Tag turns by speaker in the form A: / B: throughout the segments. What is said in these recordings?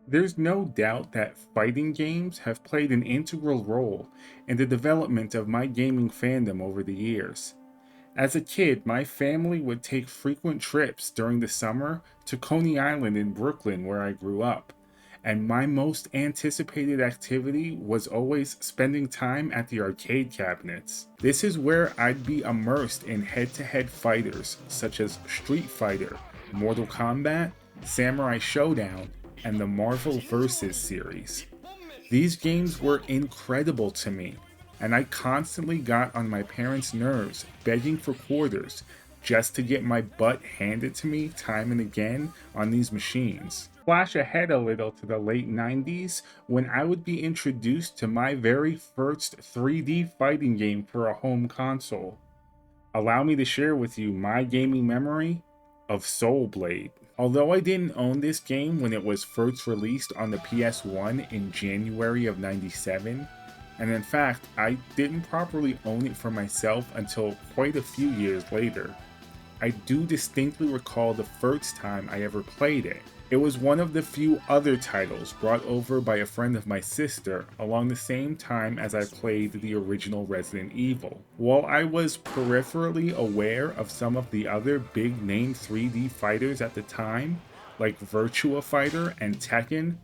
A: There's no doubt that fighting games have played an integral role in the development of my gaming fandom over the years. As a kid, my family would take frequent trips during the summer to Coney Island in Brooklyn, where I grew up. And my most anticipated activity was always spending time at the arcade cabinets. This is where I'd be immersed in head to head fighters such as Street Fighter, Mortal Kombat, Samurai Showdown, and the Marvel vs. series. These games were incredible to me, and I constantly got on my parents' nerves begging for quarters just to get my butt handed to me time and again on these machines. Flash ahead a little to the late 90s when I would be introduced to my very first 3D fighting game for a home console. Allow me to share with you my gaming memory of Soul Blade. Although I didn't own this game when it was first released on the PS1 in January of 97, and in fact, I didn't properly own it for myself until quite a few years later, I do distinctly recall the first time I ever played it. It was one of the few other titles brought over by a friend of my sister along the same time as I played the original Resident Evil. While I was peripherally aware of some of the other big name 3D fighters at the time, like Virtua Fighter and Tekken,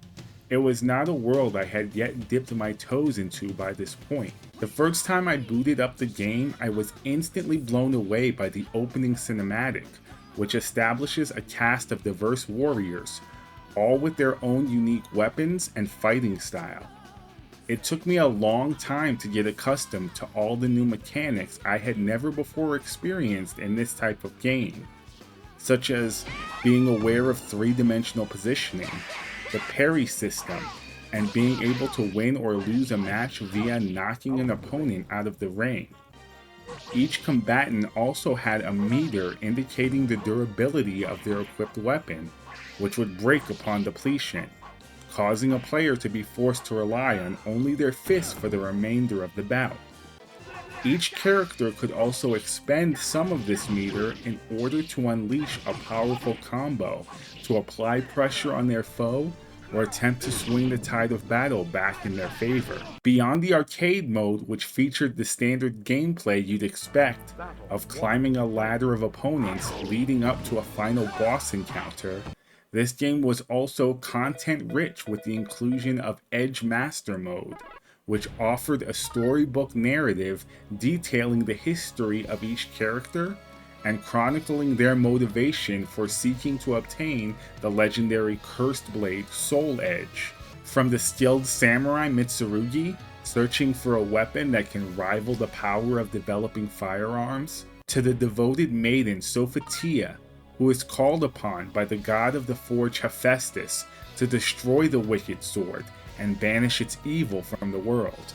A: it was not a world I had yet dipped my toes into by this point. The first time I booted up the game, I was instantly blown away by the opening cinematic, which establishes a cast of diverse warriors, all with their own unique weapons and fighting style. It took me a long time to get accustomed to all the new mechanics I had never before experienced in this type of game, such as being aware of three-dimensional positioning, the parry system, and being able to win or lose a match via knocking an opponent out of the ring. Each combatant also had a meter indicating the durability of their equipped weapon, which would break upon depletion, causing a player to be forced to rely on only their fists for the remainder of the bout. Each character could also expend some of this meter in order to unleash a powerful combo to apply pressure on their foe or attempt to swing the tide of battle back in their favor. Beyond the arcade mode, which featured the standard gameplay you'd expect of climbing a ladder of opponents leading up to a final boss encounter, this game was also content rich with the inclusion of Edge Master Mode, which offered a storybook narrative detailing the history of each character and chronicling their motivation for seeking to obtain the legendary Cursed Blade Soul Edge. From the skilled samurai Mitsurugi, searching for a weapon that can rival the power of developing firearms, to the devoted maiden Sophitia, who is called upon by the god of the forge Hephaestus to destroy the wicked sword and banish its evil from the world.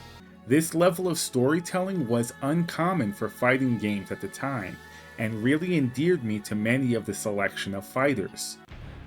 A: This level of storytelling was uncommon for fighting games at the time, and really endeared me to many of the selection of fighters.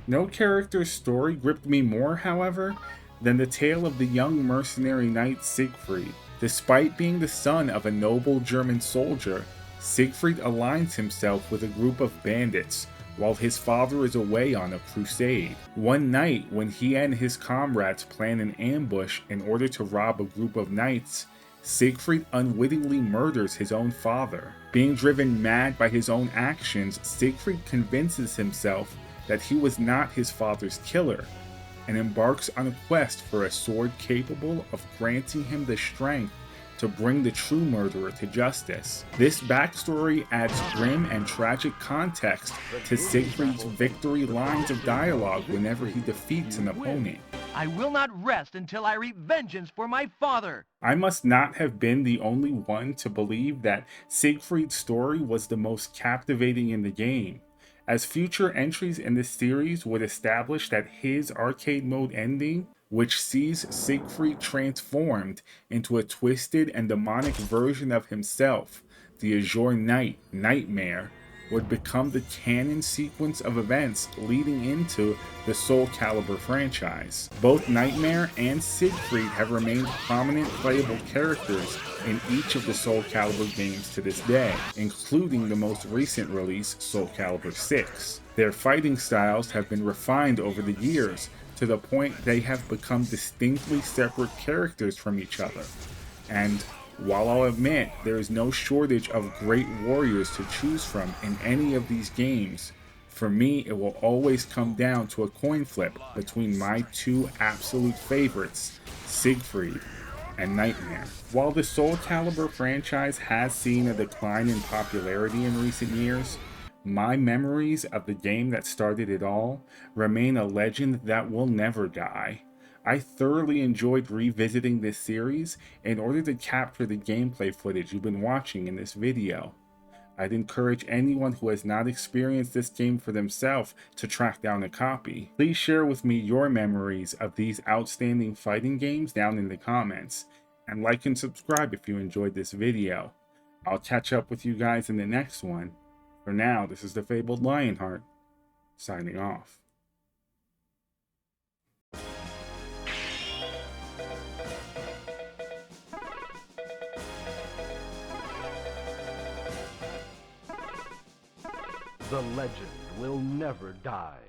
A: No character's story gripped me more, however, than the tale of the young mercenary knight Siegfried. Despite being the son of a noble German soldier, Siegfried aligns himself with a group of bandits while his father is away on a crusade. One night, when he and his comrades plan an ambush in order to rob a group of knights, Siegfried unwittingly murders his own father. Being driven mad by his own actions, Siegfried convinces himself that he was not his father's killer, and embarks on a quest for a sword capable of granting him the strength to bring the true murderer to justice. This backstory adds grim and tragic context to Siegfried's victory lines of dialogue whenever he defeats an opponent.
B: I will not rest until I reap vengeance for my father.
A: I must not have been the only one to believe that Siegfried's story was the most captivating in the game, as future entries in this series would establish that his arcade mode ending, which sees Siegfried transformed into a twisted and demonic version of himself, the Azure Knight, Nightmare, would become the canon sequence of events leading into the Soul Calibur franchise. Both Nightmare and Siegfried have remained prominent playable characters in each of the Soul Calibur games to this day, including the most recent release, Soul Calibur 6. Their fighting styles have been refined over the years to the point they have become distinctly separate characters from each other. And while I'll admit there is no shortage of great warriors to choose from in any of these games, for me it will always come down to a coin flip between my two absolute favorites, Siegfried and Nightmare. While the Soul Calibur franchise has seen a decline in popularity in recent years, my memories of the game that started it all remain a legend that will never die. I thoroughly enjoyed revisiting this series in order to capture the gameplay footage you've been watching in this video. I'd encourage anyone who has not experienced this game for themselves to track down a copy. Please share with me your memories of these outstanding fighting games down in the comments, and like and subscribe if you enjoyed this video. I'll catch up with you guys in the next one. For now, this is the Fabled Lionhart, signing off.
B: The legend will never die.